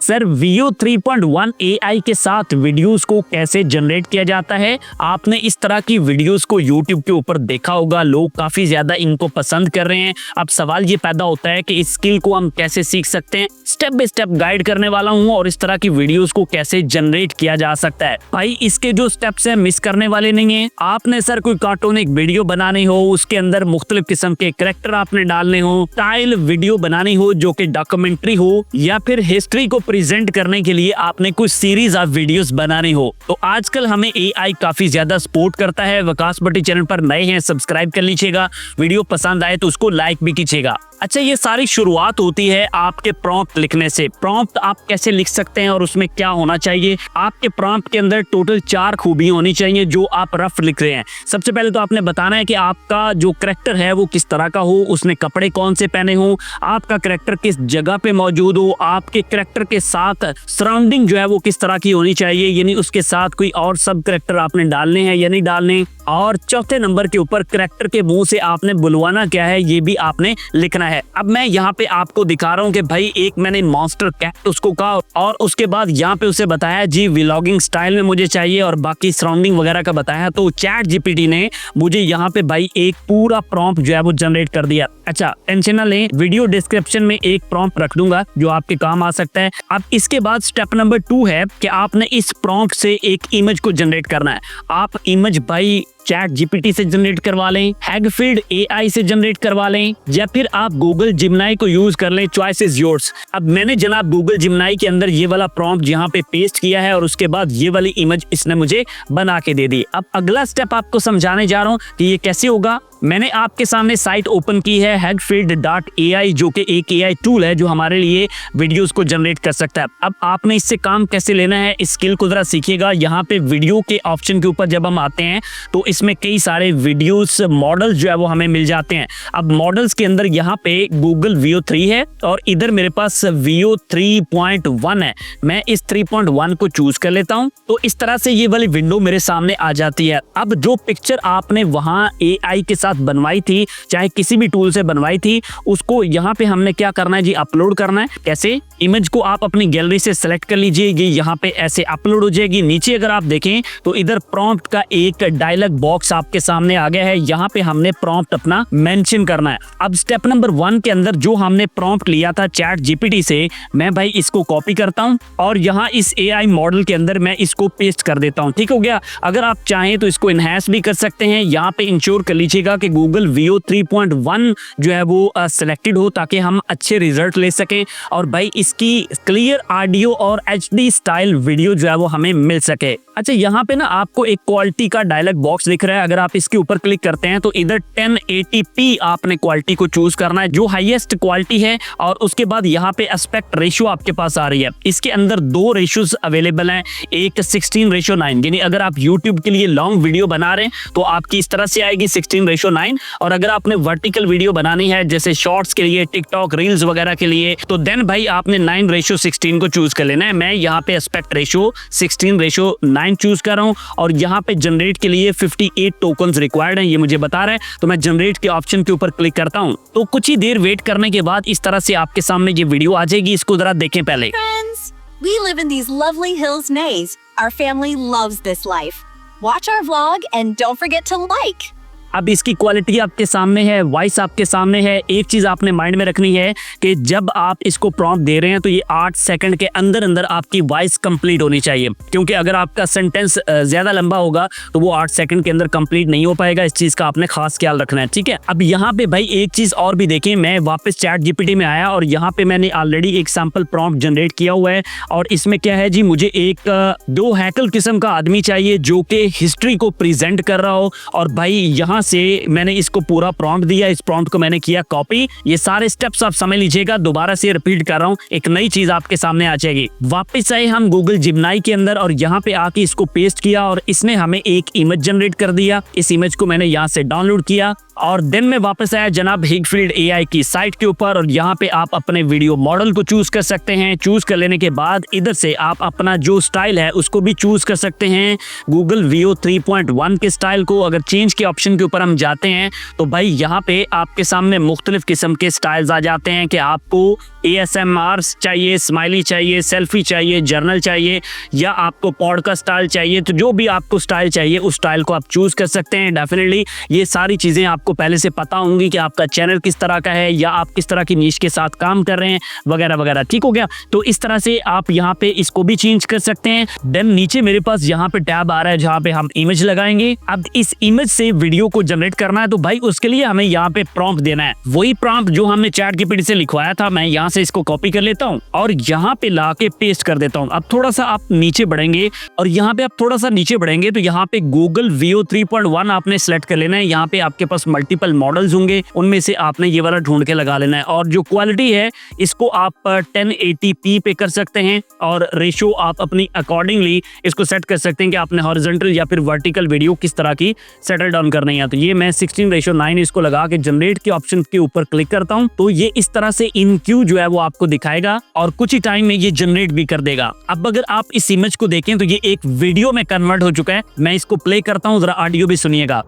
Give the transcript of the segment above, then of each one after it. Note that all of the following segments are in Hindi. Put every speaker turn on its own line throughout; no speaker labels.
सर Veo 3.1 AI के साथ वीडियोस को कैसे जनरेट किया जाता है। आपने इस तरह की वीडियोस को YouTube के ऊपर देखा होगा, लोग काफ़ी ज़्यादा इनको पसंद कर रहे हैं। अब सवाल ये पैदा होता है कि इस स्किल को हम कैसे सीख सकते हैं। स्टेप बाय स्टेप गाइड करने वाला हूँ और इस तरह की वीडियोस को कैसे जनरेट किया जा सकता है। भाई इसके जो स्टेप्स हैं मिस करने वाले नहीं है। आपने सर कोई कार्टूनिक वीडियो बनानी हो, उसके अंदर मुख्तलिफ किस्म के कैरेक्टर आपने डालने हो, स्टाइल वीडियो बनानी हो जो कि डॉक्यूमेंट्री हो, या फिर हिस्ट्री को प्रेजेंट करने के लिए आपने कुछ सीरीज ऑफ वीडियोस बनानी हो, तो आजकल हमें AI काफी ज्यादा सपोर्ट करता है। विकास भट्टी चैनल पर नए हैं, सब्सक्राइब कर लीजिएगा। वीडियो पसंद आए तो उसको लाइक भी कीजिएगा। अच्छा, ये सारी शुरुआत होती है आपके प्रॉम्प्ट लिखने से। प्रॉम्प्ट आप कैसे लिख सकते हैं और उसमें क्या होना चाहिए। आपके प्रॉम्प्ट के अंदर टोटल 4 खूबियां होनी चाहिए जो आप रफ लिख रहे हैं। सबसे पहले तो आपने बताना है कि आपका जो करैक्टर है वो किस तरह का हो, उसने कपड़े कौन से पहने हो, आपका करैक्टर किस जगह पे मौजूद हो, आपके करैक्टर के साथ सराउंडिंग जो है वो किस तरह की होनी चाहिए, यानी उसके साथ कोई और सब करैक्टर आपने डालने हैं या नहीं डालने, और चौथे नंबर के ऊपर करैक्टर के मुंह से आपने बुलवाना क्या है ये भी आपने लिखना है। अब मैं यहाँ पे आपको दिखा रहा हूँ कि भाई एक मैंने मॉन्स्टर कैट उसको कहा और उसके बाद यहाँ पे उसे बताया जी व्लॉगिंग स्टाइल में मुझे चाहिए और बाकी सराउंडिंग वगैरह का बताया, तो चैट जीपीटी ने मुझे यहाँ पे भाई एक पूरा प्रॉम्प्ट जो है वो जनरेट कर दिया। अच्छा, टेंशन ना लें, वीडियो डिस्क्रिप्शन में एक प्रॉम्प्ट रख दूंगा जो आपके काम आ सकता है। अब इसके बाद स्टेप नंबर 2 है कि आपने इस प्रॉम्प्ट से एक इमेज को जनरेट करना है। आप इमेज भाई चैट जीपीटी से जनरेट करवा लें, हैगफील्ड AI से जनरेट करवा लें, या फिर आप गूगल जिमनाई को यूज कर लें। Choice is yours. अब मैंने जनाब गूगल जिमनाई के अंदर ये वाला प्रॉम्प्ट यहाँ पे पेस्ट किया है और उसके बाद ये वाली इमेज इसने मुझे बना के दे दी। अब अगला स्टेप आपको समझाने जा रहा हूँ कि ये कैसे होगा। मैंने आपके सामने साइट ओपन की है hagfield.ai, जो कि एक AI टूल है जो हमारे लिए वीडियोस को जनरेट कर सकता है। अब आपने इससे काम कैसे लेना है, इस स्किल को जरा सीखिएगा। यहाँ पे वीडियो के ऑप्शन के ऊपर जब हम आते हैं तो इसमें कई सारे वीडियोस मॉडल्स जो है वो हमें मिल जाते हैं। अब मॉडल्स के अंदर यहाँ पे गूगल Veo 3 है और इधर मेरे पास Veo 3.1 है। मैं इस 3.1 को चूज कर लेता हूँ, तो इस तरह से ये वाली विंडो मेरे सामने आ जाती है। अब जो पिक्चर आपने वहाँ AI के बनवाई थी, चाहे किसी भी टूल से बनवाई थी, उसको यहाँ पे हमने क्या करना है जी, अपलोड करना है। कैसे? इमेज को आप अपनी गैलरी से सेलेक्ट कर लीजिए, ये यहाँ पे ऐसे अपलोड हो जाएगी। नीचे अगर आप देखें तो इधर प्रॉम्प्ट का एक डायलॉग बॉक्स आपके सामने आ गया है। यहाँ पे हमने प्रॉम्प्ट अपना मेंशन करना है। अब स्टेप नंबर 1 के अंदर जो हमने प्रॉम्प्ट लिया था चैट जीपीटी से, मैं भाई इसको कॉपी करता हूँ और यहाँ इस AI मॉडल के अंदर मैं इसको पेस्ट कर देता हूँ। ठीक हो गया। अगर आप चाहें तो इसको इनहैंस भी कर सकते हैं। यहाँ पे इंश्योर कर लीजिएगा कि गूगल Veo 3.1 जो है वो सिलेक्टेड हो ताकि हम अच्छे रिजल्ट ले सकें और भाई इसकी क्लियर ऑडियो और HD स्टाइल वीडियो जो है वो हमें मिल सके। अच्छा, यहाँ पे ना आपको एक क्वालिटी का डायलॉग बॉक्स दिख रहा है। अगर आप इसके ऊपर क्लिक करते हैं तो इधर 1080p आपने क्वालिटी को चूज करना है जो हाईएस्ट क्वालिटी है, और उसके बाद यहाँ पे एस्पेक्ट रेशियो आपके पास आ रही है। इसके अंदर 2 रेशियोज अवेलेबल हैं, एक 16:9, यानी अगर आप यूट्यूब के लिए लॉन्ग वीडियो बना रहे हैं तो आपकी इस तरह से आएगी 16:9, और अगर आपने वर्टिकल वीडियो बनानी है जैसे शॉर्ट्स के लिए, टिकटॉक रील्स वगैरह के लिए, तो देन भाई आपने 9:16 को चूज कर लेना है। मैं यहाँ पे एस्पेक्ट रेशियो 16:9 चूज कर रहा हूँ और यहाँ पे जनरेट के लिए 58 टोकन्स रिक्वायर्ड हैं, ये मुझे बता रहा है। तो मैं जनरेट के ऑप्शन के ऊपर क्लिक करता हूँ, तो कुछ ही देर वेट करने के बाद इस तरह से आपके सामने ये वीडियो आ जाएगी। इसको जरा देखें पहले।
Friends, we live in these lovely hills Nays. Our family loves this life. Watch our vlog and don't forget to like.
अब इसकी क्वालिटी आपके सामने है, वॉइस आपके सामने है। एक चीज आपने माइंड में रखनी है कि जब आप इसको प्रॉम्प्ट दे रहे हैं तो ये 8 सेकंड के अंदर अंदर आपकी वॉइस कंप्लीट होनी चाहिए, क्योंकि अगर आपका सेंटेंस ज्यादा लंबा होगा तो वो 8 सेकंड के अंदर कंप्लीट नहीं हो पाएगा। इस चीज का आपने खास ख्याल रखना है, ठीक है। अब यहाँ पे भाई एक चीज और भी देखें, मैं वापस चैट जीपीटी में आया और यहाँ पे मैंने ऑलरेडी एक सैंपल प्रॉम्प्ट जनरेट किया हुआ है, और इसमें क्या है जी, मुझे एक 2 हैकल किस्म का आदमी चाहिए जो कि हिस्ट्री को प्रेजेंट कर रहा हो। और भाई यहाँ से मैंने इसको पूरा प्रॉम्प्ट दिया, इस प्रॉम्प्ट को मैंने किया कॉपी। ये सारे स्टेप्स आप समझ लीजिएगा, दोबारा से रिपीट कर रहा हूँ, एक नई चीज आपके सामने आ जाएगी। वापस आए हम गूगल जिमनाई के अंदर और यहाँ पे आके इसको पेस्ट किया और इसने हमें एक इमेज जनरेट कर दिया। इस इमेज को मैंने यहाँ से डाउनलोड किया और देन मैं वापस आया जनाब हैगफील्ड AI की साइट के ऊपर, और यहाँ पे आप अपने वीडियो मॉडल को चूज कर सकते हैं। चूज कर लेने के बाद इधर से आप अपना जो स्टाइल है उसको भी चूज कर सकते हैं। गूगल Veo 3.1 के स्टाइल को अगर चेंज के ऑप्शन के ऊपर हम जाते हैं तो भाई यहाँ पे आपके सामने मुख्तलिफ किस्म के स्टाइल्स आ जाते हैं कि आपको ASMR चाहिए, स्माइली चाहिए, सेल्फी चाहिए, जर्नल चाहिए या आपको पॉडकास्ट स्टाइल चाहिए। तो जो भी आपको स्टाइल चाहिए उस स्टाइल को आप चूज कर सकते हैं। डेफिनेटली ये सारी चीज़ें आपको पहले से पता होंगी कि आपका चैनल किस तरह का है या आप किस तरह की नीश के साथ काम कर रहे हैं वगैरह वगैरह। ठीक हो गया। तो इस तरह से आप यहाँ पे इसको भी चेंज कर सकते हैं। देन नीचे मेरे पास यहाँ पे टैब आ रहा है जहाँ पे हम इमेज लगाएंगे। अब इस इमेज से वीडियो को जनरेट करना है तो भाई उसके लिए हमें यहाँ पे प्रॉम्प्ट देना है। वही प्रॉम्प्ट जो हमने ChatGPT से लिखवाया था, मैं यहाँ से इसको कॉपी कर लेता हूँ और यहाँ पे ला के पेस्ट कर देता हूँ। अब थोड़ा सा आप नीचे बढ़ेंगे और यहाँ पे आप थोड़ा सा नीचे बढ़ेंगे तो यहाँ पे Google Veo 3.1 आपने सेलेक्ट कर लेना है। यहाँ पे आपके पास मल्टीपल मॉडल्स होंगे, उनमें से आपने ये वाला ढूंढ के लगा लेना है। और जो क्वालिटी है इसको आप 1080p पे कर सकते हैं और रेशो आप अपनी अकॉर्डिंगली इसको सेट कर सकते हैं कि आपने हॉरिजॉन्टल या फिर वर्टिकल वीडियो किस तरह की सेटल डाउन करनी है। तो ये मैं 16:9 इसको लगा के जनरेट के ऑप्शन के ऊपर क्लिक करता हूं तो ये इस तरह से इन क्यू जो है वो आपको दिखाएगा और कुछ ही टाइम में ये जनरेट भी कर देगा। अब अगर आप इस इमेज को देखें तो ये एक वीडियो में कन्वर्ट हो चुका है। मैं इसको प्ले करता हूं, जरा ऑडियो भी सुनिएगा।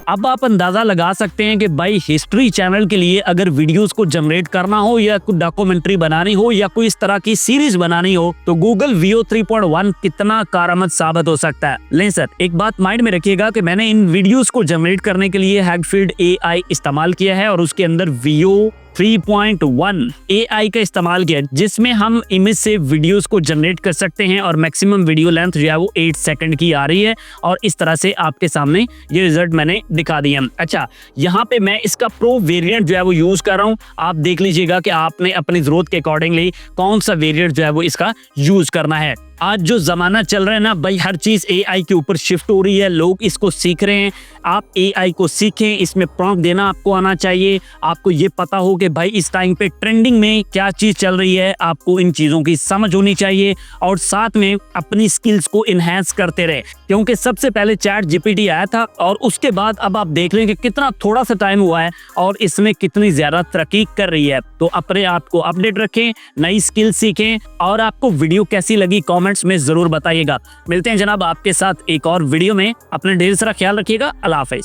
अब आप अंदाजा लगा सकते हैं कि भाई हिस्ट्री चैनल के लिए अगर वीडियोस को जनरेट करना हो या कोई डॉक्यूमेंट्री बनानी हो या कोई इस तरह की सीरीज बनानी हो तो Google Veo 3.1 कितना कारआमद साबित हो सकता है। लें सर, एक बात माइंड में रखिएगा कि मैंने इन वीडियोस को जनरेट करने के लिए हैगफील्ड AI इस्तेमाल किया है और उसके अंदर Veo 3.1 AI का इस्तेमाल किया जिसमें हम इमेज से वीडियोस को जनरेट कर सकते हैं और मैक्सिमम वीडियो लेंथ जो है वो 8 सेकंड की आ रही है और इस तरह से आपके सामने ये रिजल्ट मैंने दिखा दिया। अच्छा, यहाँ पे मैं इसका प्रो वेरिएंट जो है वो यूज कर रहा हूँ। आप देख लीजिएगा कि आपने अपनी जरूरत के अकॉर्डिंगली कौन सा वेरिएंट जो है वो इसका यूज करना है। आज जो जमाना चल रहा है ना भाई, हर चीज AI के ऊपर शिफ्ट हो रही है, लोग इसको सीख रहे हैं। आप AI को सीखें, इसमें प्रॉम्प्ट देना आपको आना चाहिए। आपको ये पता हो कि भाई इस टाइम पे ट्रेंडिंग में क्या चीज चल रही है, आपको इन चीजों की समझ होनी चाहिए और साथ में अपनी स्किल्स को इनहेंस करते रहे। क्योंकि सबसे पहले ChatGPT आया था और उसके बाद अब आप देख रहे हैं कि कितना थोड़ा सा टाइम हुआ है और इसमें कितनी ज्यादा तरक्की कर रही है। तो अपने आप को अपडेट रखें, नई स्किल सीखें और आपको वीडियो कैसी लगी कमेंट्स में जरूर बताइएगा। मिलते हैं जनाब आपके साथ एक और वीडियो में। अपने ढेर सारा ख्याल रखिएगा। अल्लाह हाफिज।